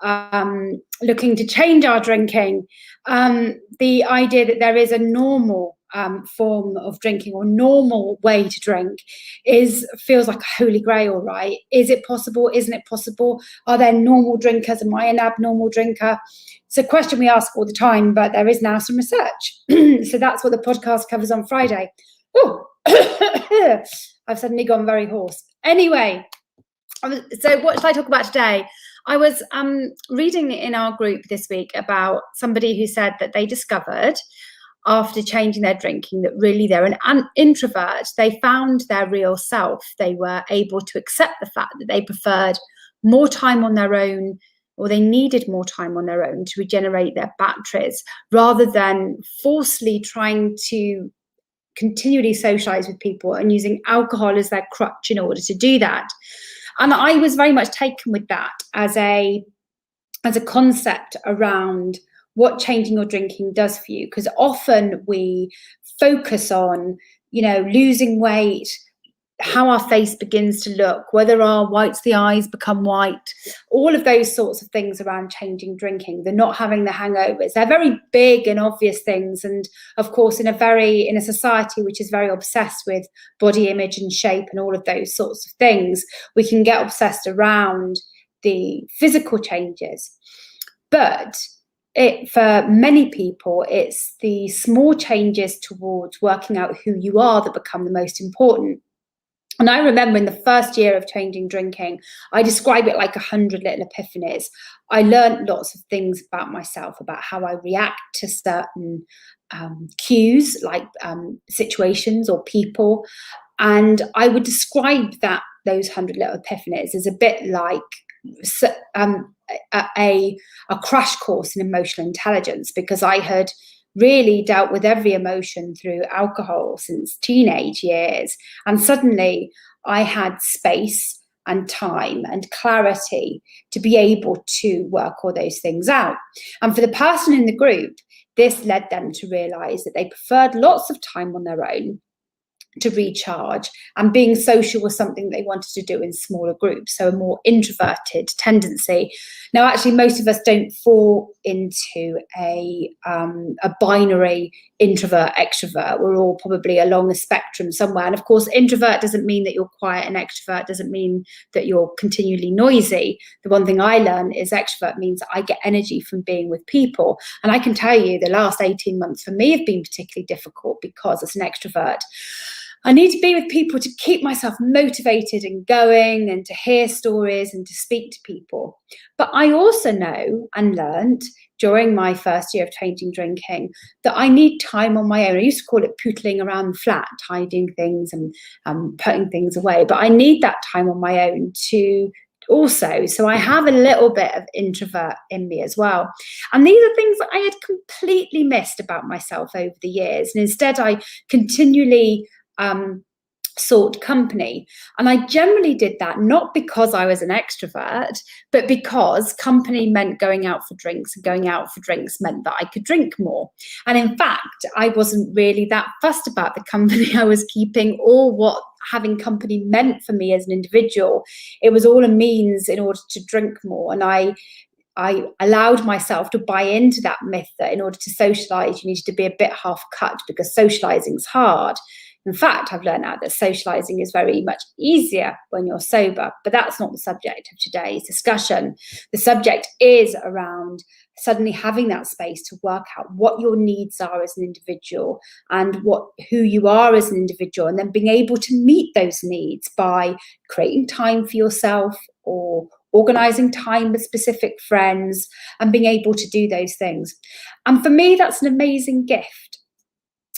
looking to change our drinking, the idea that there is a normal form of drinking or normal way to drink feels like a holy grail, right? Is it possible? Isn't it possible? Are there normal drinkers? Am I an abnormal drinker? It's a question we ask all the time, but there is now some research. So that's what the podcast covers on Friday. Oh, I've suddenly gone very hoarse. Anyway, so what should I talk about today? I was reading in our group this week about somebody who said that they discovered after changing their drinking that really they're an introvert. They found their real self. They were able to accept the fact that they preferred more time on their own, or they needed more time on their own to regenerate their batteries, rather than forcefully trying to continually socialize with people and using alcohol as their crutch in order to do that. And I was very much taken with that as a concept around what changing your drinking does for you, because often we focus on, losing weight, how our face begins to look, whether our whites of the eyes become white, all of those sorts of things around changing drinking. They're not having the hangovers. They're very big and obvious things. And of course, in a society which is very obsessed with body image and shape and all of those sorts of things, we can get obsessed around the physical changes. But for many people, it's the small changes towards working out who you are that become the most important. And I remember in the first year of changing drinking, I describe it like 100 little epiphanies. I learned lots of those about myself, about how I react to certain cues, like situations or people. And I would describe those 100 little epiphanies as a bit like a crash course in emotional intelligence, because I had really dealt with every emotion through alcohol since teenage years. And suddenly I had space and time and clarity to be able to work all those things out. And for the person in the group, this led them to realize that they preferred lots of time on their own to recharge, and being social was something they wanted to do in smaller groups, so a more introverted tendency. Now, actually, most of us don't fall into a binary introvert extrovert. We're all probably along a spectrum somewhere. And of course, introvert doesn't mean that you're quiet, and extrovert doesn't mean that you're continually noisy. The one thing I learned is extrovert means I get energy from being with people. And I can tell you the last 18 months for me have been particularly difficult, because as an extrovert, I need to be with people to keep myself motivated and going, and to hear stories and to speak to people. But I also know and learned during my first year of changing drinking that I need time on my own. I used to call it pootling around the flat, tidying things and putting things away. But I need that time on my own too. Also, so I have a little bit of introvert in me as well. And these are things that I had completely missed about myself over the years. And instead, I continually sought company. And I generally did that not because I was an extrovert, but because company meant going out for drinks, and going out for drinks meant that I could drink more. And in fact, I wasn't really that fussed about the company I was keeping or what having company meant for me as an individual. It was all a means in order to drink more. And I allowed myself to buy into that myth that in order to socialize, you needed to be a bit half cut, because socializing is hard. In fact, I've learned now that socializing is very much easier when you're sober, but that's not the subject of today's discussion. The subject is around suddenly having that space to work out what your needs are as an individual and who you are as an individual, and then being able to meet those needs by creating time for yourself or organizing time with specific friends and being able to do those things. And for me, that's an amazing gift.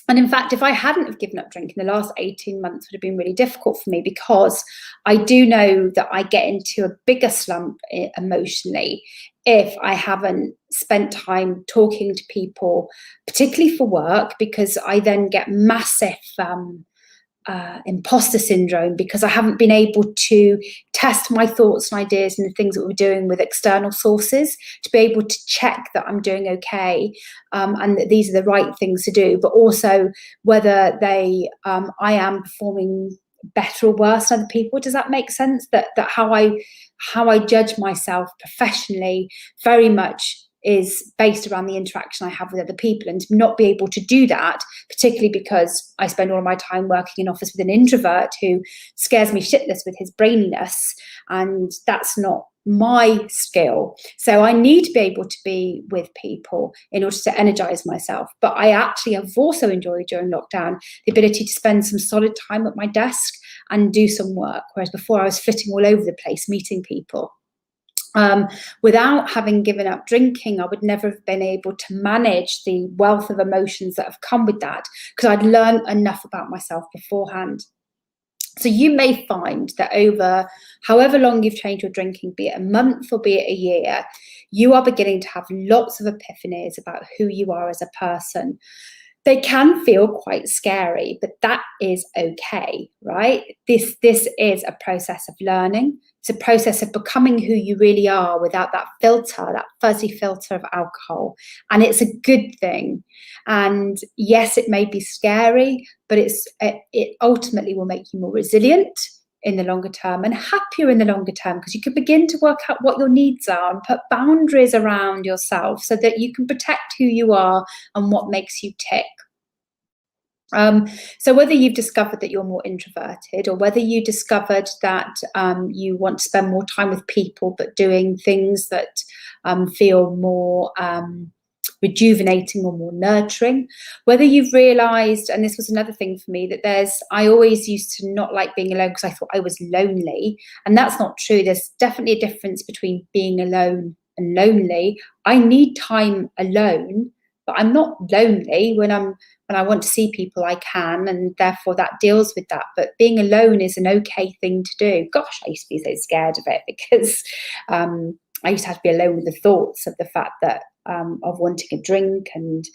And in fact, if I hadn't have given up drinking, the last 18 months would have been really difficult for me, because I do know that I get into a bigger slump emotionally if I haven't spent time talking to people, particularly for work, because I then get massive imposter syndrome, because I haven't been able to test my thoughts and ideas and the things that we're doing with external sources to be able to check that I'm doing okay, and that these are the right things to do, but also whether I am performing better or worse than other people. Does that make sense? That how I judge myself professionally very much is based around the interaction I have with other people, and to not be able to do that, particularly because I spend all of my time working in office with an introvert who scares me shitless with his braininess, and that's not my skill. So I need to be able to be with people in order to energize myself. But I actually have also enjoyed during lockdown the ability to spend some solid time at my desk and do some work, whereas before I was flitting all over the place meeting people. Without having given up drinking, I would never have been able to manage the wealth of emotions that have come with that, because I'd learned enough about myself beforehand. So you may find that over however long you've changed your drinking, be it a month or be it a year, you are beginning to have lots of epiphanies about who you are as a person. They can feel quite scary, but that is okay, right? This is a process of learning. It's a process of becoming who you really are without that filter, that fuzzy filter of alcohol. And it's a good thing. And yes, it may be scary, but it ultimately will make you more resilient in the longer term and happier in the longer term, because you can begin to work out what your needs are and put boundaries around yourself so that you can protect who you are and what makes you tick. So whether you've discovered that you're more introverted, or whether you discovered that you want to spend more time with people but doing things that feel more rejuvenating or more nurturing, whether you've realized, and this was another thing for me, that I always used to not like being alone because I thought I was lonely, and that's not true. There's definitely a difference between being alone and lonely. I need time alone, but I'm not lonely. When I want to see people, I can, and therefore that deals with that. But being alone is an okay thing to do. Gosh, I used to be so scared of it, because I used to have to be alone with the thoughts of the fact that of wanting a drink and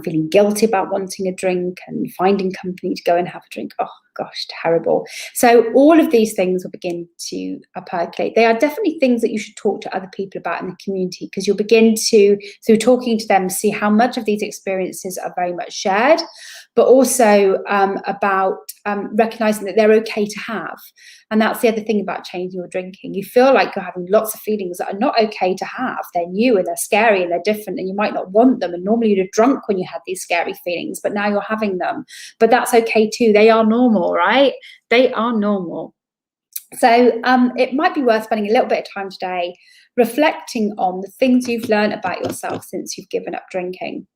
feeling guilty about wanting a drink and finding company to go and have a drink. Oh gosh, terrible. So all of these things will begin to percolate. They are definitely things that you should talk to other people about in the community, because you'll begin to, through talking to them, see how much of these experiences are very much shared, but also about recognizing that they're okay to have. And that's the other thing about changing your drinking. You feel like you're having lots of feelings that are not okay to have. They're new and they're scary and they're different, and you might not want them. And normally you'd have drunk when you had these scary feelings, but now you're having them. But that's okay too. They are normal, right? They are normal. So it might be worth spending a little bit of time today reflecting on the things you've learned about yourself since you've given up drinking,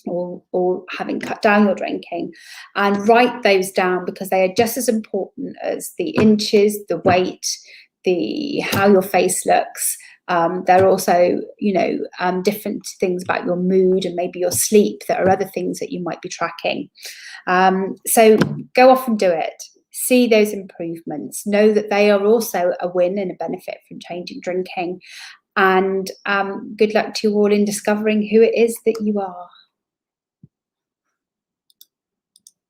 or having cut down your drinking, and write those down, because they are just as important as the inches, the weight, how your face looks. There are also, different things about your mood and maybe your sleep that are other things that you might be tracking. So go off and do it. See those improvements. Know that they are also a win and a benefit from changing drinking. And good luck to you all in discovering who it is that you are.